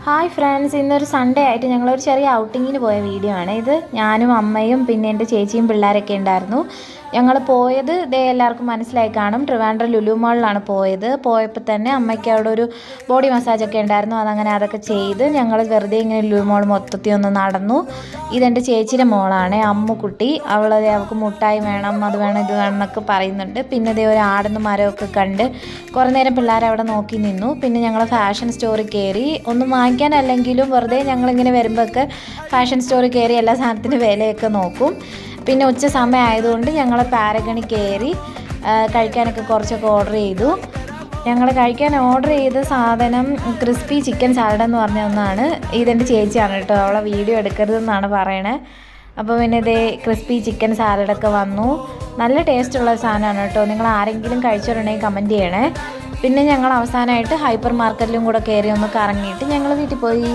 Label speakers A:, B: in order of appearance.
A: Hi friends, ഇന്നൊരു Sunday ആയിട്ട് ഞങ്ങളൊരു ചെറിയ ഔട്ടിങ്ങിന് പോയ വീഡിയോ ആണ് ഇത്. ഞാനും അമ്മയും പിന്നെ എൻ്റെ ചേച്ചിയും പിള്ളേരൊക്കെ ഉണ്ടായിരുന്നു. ഞങ്ങൾ പോയത് എല്ലാവർക്കും മനസ്സിലായി കാണും, ട്രിവാൻഡ്രം ലുലു മാളിലാണ് പോയപ്പോൾ തന്നെ അമ്മയ്ക്ക് അവിടെ ഒരു ബോഡി മസാജൊക്കെ ഉണ്ടായിരുന്നു. അതൊക്കെ ചെയ്ത് ഞങ്ങൾ വെറുതെ ഇങ്ങനെ ലുലു മാൾ മൊത്തത്തിൽ ഒന്ന് നടന്നു. ഇതെൻ്റെ ചേച്ചിയുടെ മോളാണ് അമ്മുക്കുട്ടി. അവൾക്ക് മുട്ടായി വേണം, അത് വേണം, ഇത് വേണം എന്നൊക്കെ പറയുന്നുണ്ട്. പിന്നെ ഒരു ആടുന്ന മരമൊക്കെ കണ്ട് കുറേ നേരം പിള്ളേർ അവിടെ നോക്കി നിന്നു. പിന്നെ ഞങ്ങൾ ഫാഷൻ സ്റ്റോറിൽ കയറി. ഒന്നും വാങ്ങിക്കാനല്ലെങ്കിലും വെറുതെ ഞങ്ങളിങ്ങനെ വരുമ്പോഴൊക്കെ ഫാഷൻ സ്റ്റോറിൽ കയറി എല്ലാ സാധനത്തിനും വിലയൊക്കെ നോക്കും. പിന്നെ ഉച്ച സമയം ആയതുകൊണ്ട് ഞങ്ങൾ പാരഗണി കയറി കഴിക്കാനൊക്കെ കുറച്ചൊക്കെ ഓർഡർ ചെയ്തു. ഞങ്ങൾ കഴിക്കാൻ ഓർഡർ ചെയ്ത സാധനം ക്രിസ്പി ചിക്കൻ സാലഡ് എന്ന് പറഞ്ഞ ഒന്നാണ്. ഇതെൻ്റെ ചേച്ചിയാണ് കേട്ടോ, അവളെ വീഡിയോ എടുക്കരുതെന്നാണ് പറയണേ. അപ്പോൾ പിന്നെ ക്രിസ്പി ചിക്കൻ സാലഡൊക്കെ വന്നു. നല്ല ടേസ്റ്റുള്ള സാധനമാണ് കേട്ടോ. നിങ്ങൾ ആരെങ്കിലും കഴിച്ചിട്ടുണ്ടെങ്കിൽ കമൻറ്റ് ചെയ്യണേ. പിന്നെ ഞങ്ങൾ അവസാനമായിട്ട് ഹൈപ്പർ മാർക്കറ്റിലും കൂടെ കയറി ഒന്ന് കറങ്ങിയിട്ട് ഞങ്ങൾ വീട്ടിൽ പോയി.